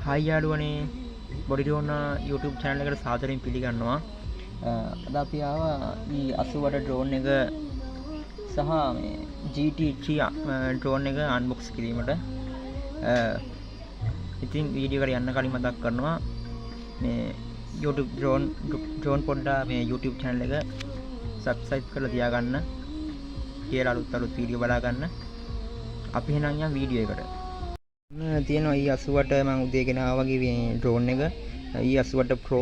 Hi යාළුවනේ බොඩිඩෝන YouTube channel එකට සාදරයෙන් පිළිගන්නවා. අද අපි ආවා මේ 80 ඩ්‍රෝන් එක සහ මේ GT3 ඩ්‍රෝන් එක අන්බොක්ස් කිරීමට. ඉතින් වීඩියෝ එකට යන්න කලින් මතක් කරනවා මේ YouTube ඩ්‍රෝන් පොඩ්ඩා මේ YouTube channel එක subscribe කරලා තියාගන්න. කියලා අලුත් වීඩියෝ බලා ගන්න. අපි එහෙනම් යන් වීඩියෝ එකට. තියෙනවා E88 මම උදේ ගෙන ආවා වගේ ඩ්‍රෝන් එක E88 Pro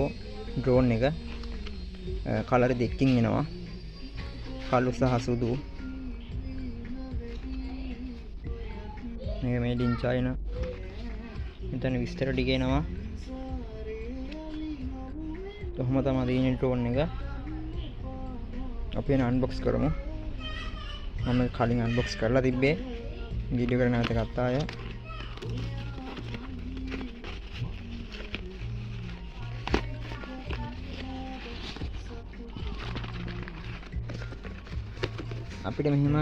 ඩ්‍රෝන් එක කලර් දෙකකින් එනවා කළු සහ සුදු මේක මේඩ් ඉන් චයිනා මෙතන විස්තර ටික එනවා කොහොම තමයි තියෙන්නේ ඩ්‍රෝන් එක අපි එන අන්බොක්ස් කරමු මම කලින් අන්බොක්ස් කරලා තිබ්බේ වීඩියෝ කරන නැවත ගත්තා අය අපිට මෙහෙම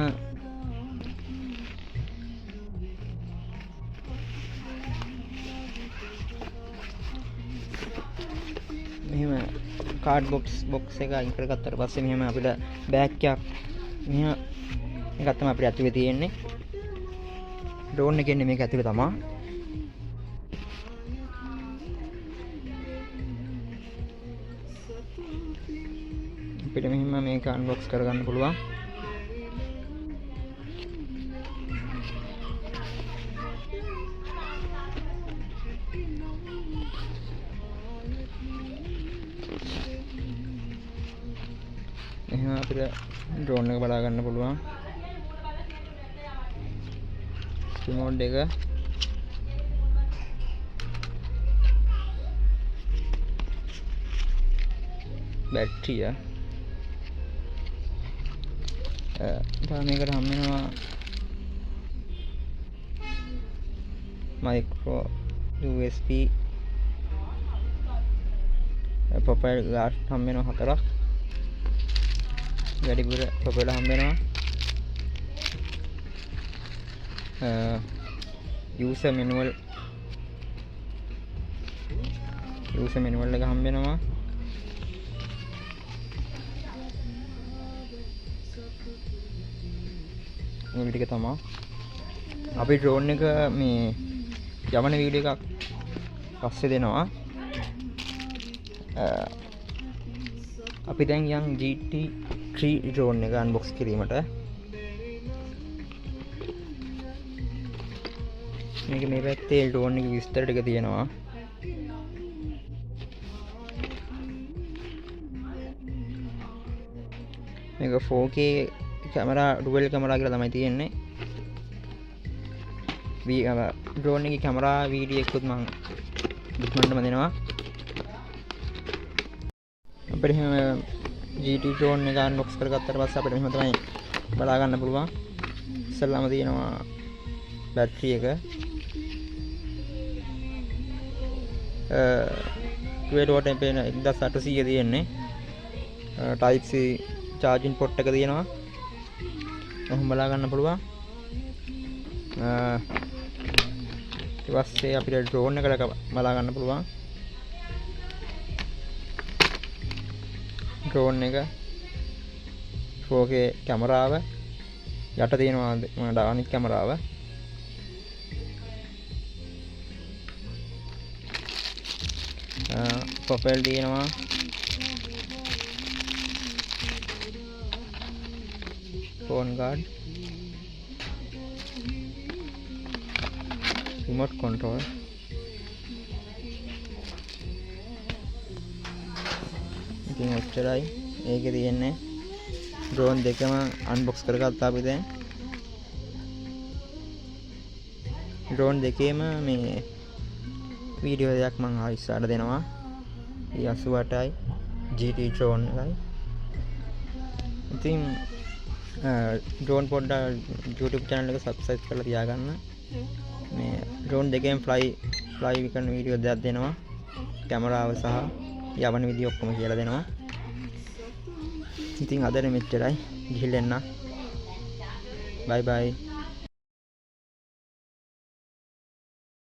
කාඩ් බොක්ස් එක අයින් කරගත්තාට පස්සේ මෙහෙම අපිට බෑග් එකක් මෙහෙම එකක් තමයි අපිට ඇතුලේ තියෙන්නේ ඩ්‍රෝන් එකේ ඉන්නේ මේක ඇතුලේ තමයි අපිට මෙහෙම මේක අන්බොක්ස් කරගන්න පුළුවන් එහෙනම් අපිට ඩ්‍රෝන් එක බලා ගන්න පුළුවන් රිමෝට් එක බැටරිය මේකට හම් වෙනවා මයික්‍රෝ USB ප්‍රොෆයිල් ග්ලාස් හම් වෙනවා 4ක් වැඩිපුර ප්‍රොෆයිල් හම් වෙනවා user manual එක හම් වෙනවා මේ ටික තමයි අපි ඩ්‍රෝන් එක මේ යවන වීඩියෝ එකක් පස්සේ දෙනවා අපි දැන් යන් GT3 ඩ්‍රෝන් එක අන්බොක්ස් කිරීමට මේක මේ පැත්තේ ඩ්‍රෝන් එක විස්තර ටික තියෙනවා මේක 4K කැමරා ඩුවල් කැමරා කියලා තමයි තියෙන්නේ ඩ්‍රෝන් එකේ කැමරා වීඩියෝ එකකුත් මම ඉක්මනටම දෙනවා අපිට එහෙම GT ඩ්‍රෝන් එක අන්බොක්ස් කරගත්තාට පස්සේ අපිට මෙහෙම තමයි බලා ගන්න පුළුවන් ඉස්සෙල්ලාම තියෙනවා බැටරි එක 12 watt MP 1800 තියෙන්නේ type C charging port එක තියෙනවා ඔහොම බලා ගන්න පුළුවන් ඊට පස්සේ අපිට ඩ්‍රෝන් එකට බලා ගන්න පුළුවන් ඩ්‍රෝන් එක 4K කැමරාව යට තියෙනවා අනිත් කැමරාව ප්‍රොෆයිල් තියෙනවා ෆෝන් ගාඩ් රිමෝට් කන්ට්‍රෝල් ඉතින් ඔච්චරයි ඒකේ තියෙන්නේ ඩ්‍රෝන් දෙකම අන්බොක්ස් කරගත්තා අපි දැන් ඩ්‍රෝන් දෙකේම මේ වීඩියෝ දෙයක් මම ආයෙත් දෙනවා E88යි GT ඩ්‍රෝන් එකයි ඉතින් ඩ්‍රෝන් පොඩ්ඩා YouTube channel එක subscribe කරලා තියාගන්න මේ ඩ්‍රෝන් දෙකෙන් fly කරන වීඩියෝ දෙයක් දෙනවා කැමරාව සහ යවන විදිය ඔක්කොම කියලා දෙනවා ඉතින් අදට මෙච්චරයි ගිහින් එන්න bye bye